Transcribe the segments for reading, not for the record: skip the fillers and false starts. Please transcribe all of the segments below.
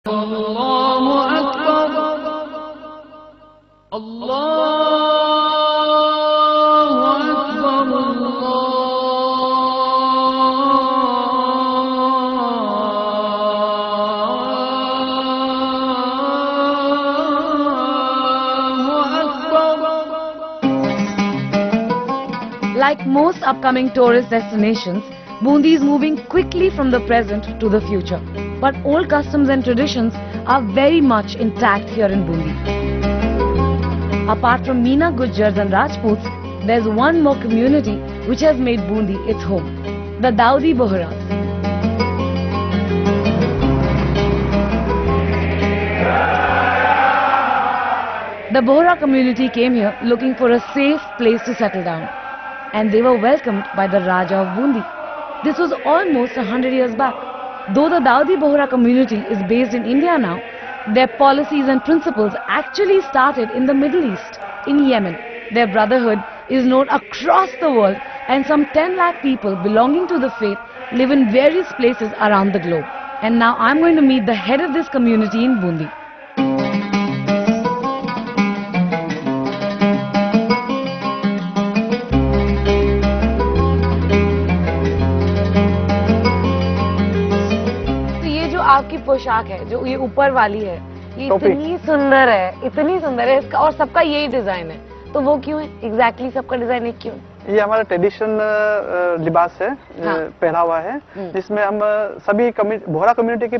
अल्लाहु अकबर, अल्लाहु अकबर, अल्लाहु Akbar. Like most upcoming tourist destinations, Bundi is moving quickly from the present to the future. But old customs and traditions are very much intact here in Bundi. Apart from Meena Gujjars and Rajputs, there's one more community which has made Bundi its home, the Dawoodi Bohras. The Bohra community came here looking for a safe place to settle down, and they were welcomed by the Raja of Bundi. This was almost 100 years back. Though the Dawoodi Bohra community is based in India now, their policies and principles actually started in the Middle East, in Yemen. Their brotherhood is known across the world, and some 10 lakh people belonging to the faith live in various places around the globe. And now I'm going to meet the head of this community in Bundi. आपकी पोशाक है जो ये ऊपर वाली है, ये इतनी सुंदर है, इतनी सुंदर है इसका, और सबका यही डिजाइन है, तो वो क्यों है एग्जैक्टली सबका डिजाइन है क्यों? ये हमारा ट्रेडिशनल लिबास है, पहनावा है, जिसमें हम सभी बोहरा कम्युनिटी की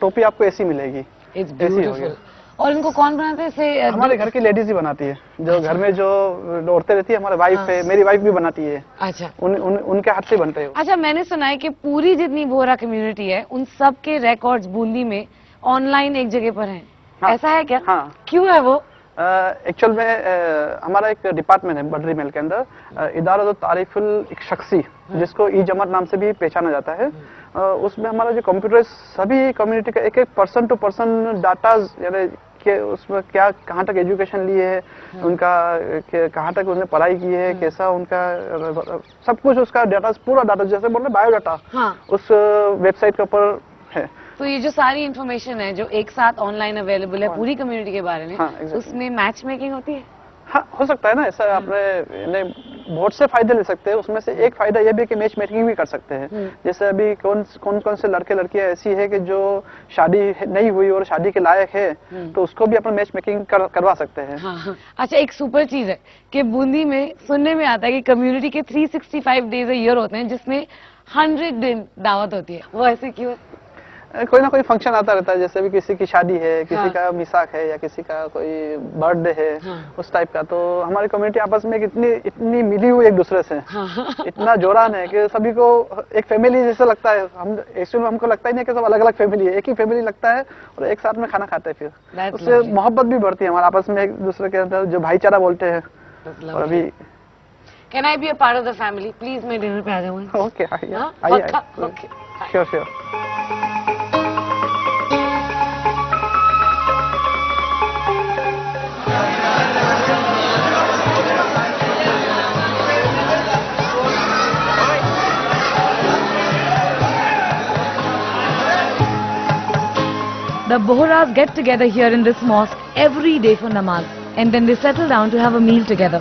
टोपी आपको ऐसी मिलेगी। It's beautiful. और इनको कौन बनाते हैं इसे? हमारे घर की लेडीज ही बनाती है, जो घर में जो औरतें रहती है, हमारे वाइफ है, मेरी वाइफ भी बनाती है। अच्छा, उनके हाथ से बनते हैं। अच्छा, मैंने सुना है कि पूरी जितनी बोहरा कम्युनिटी है उन सब के रिकॉर्ड्स बूंदी में ऑनलाइन एक जगह पर हैं। ऐसा है क्या? हाँ। क्यों है वो? एक्चुअल में हमारा एक डिपार्टमेंट है बडरी मेल के अंदर, इदारा तारीफुल एक शख्सी, जिसको ई जमात नाम से भी पहचाना जाता है। उसमें हमारा जो कंप्यूटर सभी कम्युनिटी का एक पर्सन टू पर्सन डाटा, यानी कि उसमें क्या कहाँ तक एजुकेशन लिए है, उनका कहाँ तक उन्होंने पढ़ाई की है, कैसा उनका सब कुछ, उसका डाटा, पूरा डाटा, जैसे बोल रहे बायोडाटा, उस वेबसाइट के ऊपर है। तो ये जो सारी इन्फॉर्मेशन है जो एक साथ ऑनलाइन अवेलेबल है पूरी कम्युनिटी के बारे में, उसमें मैच मेकिंग होती है? हाँ, हो सकता है ना ऐसा। आपने बहुत से फायदे ले सकते हैं, उसमें से एक फायदा ये भी कि मैच मेकिंग भी कर सकते हैं। जैसे अभी कौन से लड़के लड़कियां ऐसी है कि जो शादी नहीं हुई और शादी के लायक है, तो उसको भी अपन मैच मेकिंग करवा सकते हैं। हाँ। अच्छा, एक सुपर चीज है कि बूंदी में सुनने में आता है कि कम्युनिटी के 365 डेज अ ईयर होते हैं, जिसमें 100 दिन दावत होती है। वो ऐसे क्यों है? कोई ना कोई फंक्शन आता रहता है, जैसे भी किसी की शादी है, किसी का मिसाक है, या किसी का कोई बर्थडे है, उस टाइप का। तो हमारी कम्युनिटी आपस में इतनी मिली हुई एक दूसरे से, इतना जोड़ान है कि सभी को एक फैमिली जैसा लगता है। हम एक्चुअली हमको लगता ही नहीं कि सब अलग अलग फैमिली है, एक ही फैमिली लगता है, और एक साथ में खाना खाते हैं। फिर उससे मोहब्बत भी बढ़ती है हमारे आपस में, एक दूसरे के अंदर जो भाईचारा बोलते हैं। और अभी can I be a part of the family please? मैं डिनर पे आ जाऊंगी। Okay, sure. The Bohras get together here in this mosque every day for namaz, and then they settle down to have a meal together.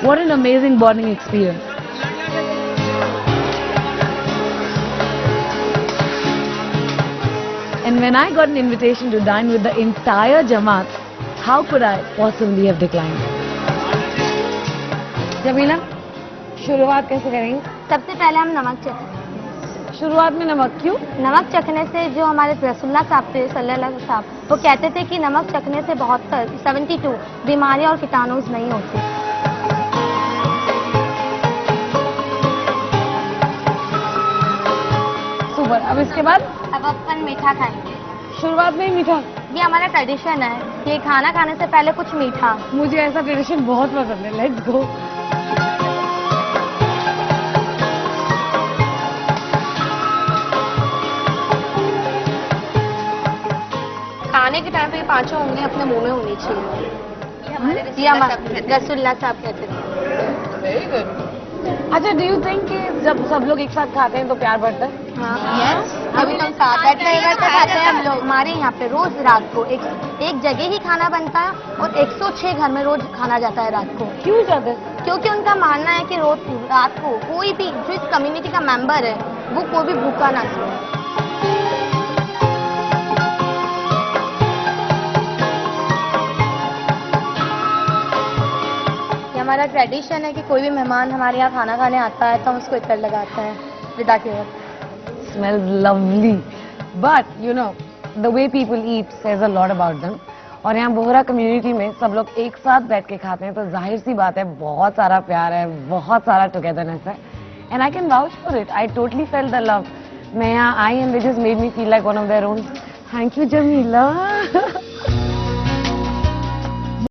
What an amazing bonding experience. And when I got an invitation to dine with the entire Jamaat, how could I possibly have declined? Jamila, शुरुआत कैसे करेंगे? सबसे पहले हम नमक चखेंगे। शुरुआत में नमक क्यों? नमक चखने से जो हमारे रसूलुल्लाह साहब थे सल्लल्लाहु अलैहि वसल्लम, वो कहते थे कि नमक चखने से 72 बीमारियां और कीटाणु नहीं होती। सुपर। अब इसके बाद अब अपन मीठा खाएंगे। शुरुआत में ही मीठा? ये हमारा ट्रेडिशन है कि खाना खाने से पहले कुछ मीठा। मुझे ऐसा ट्रेडिशन बहुत पसंद है। Let's go. खाने के टाइम पे ये पांचों उंगलियां अपने मुंह में होनी चाहिए। ये हमारे रसूलुल्लाह साहब कहते थे। Very good. अच्छा, डू यू थिंक कि जब सब लोग एक साथ खाते हैं तो प्यार बढ़ता है? यस अभी हम 7-8 जगह तक खाते हैं हम लोग। हमारे यहाँ पे रोज रात को एक जगह ही खाना बनता है और 106 घर में रोज खाना जाता है रात को। क्यों जाते? क्योंकि उनका मानना है कि रोज रात को कोई भी जो इस कम्युनिटी का मेंबर है वो कोई भी भूखा ना सोए। ये हमारा ट्रेडिशन है कि कोई भी मेहमान हमारे यहाँ खाना खाने आता है तो हम उसको इतर लगाते हैं विदा के वक्त। Smells lovely, but you know the way people eat says a lot about them. और यहाँ बोहरा कम्युनिटी में सब लोग एक साथ बैठ के खाते हैं तो जाहिर सी बात है बहुत सारा प्यार है, बहुत सारा टुगेदरनेस है। And I can vouch for it. I totally felt the love. मैं यहाँ आई and they just made me feel like one of their own. Thank you, Jamila.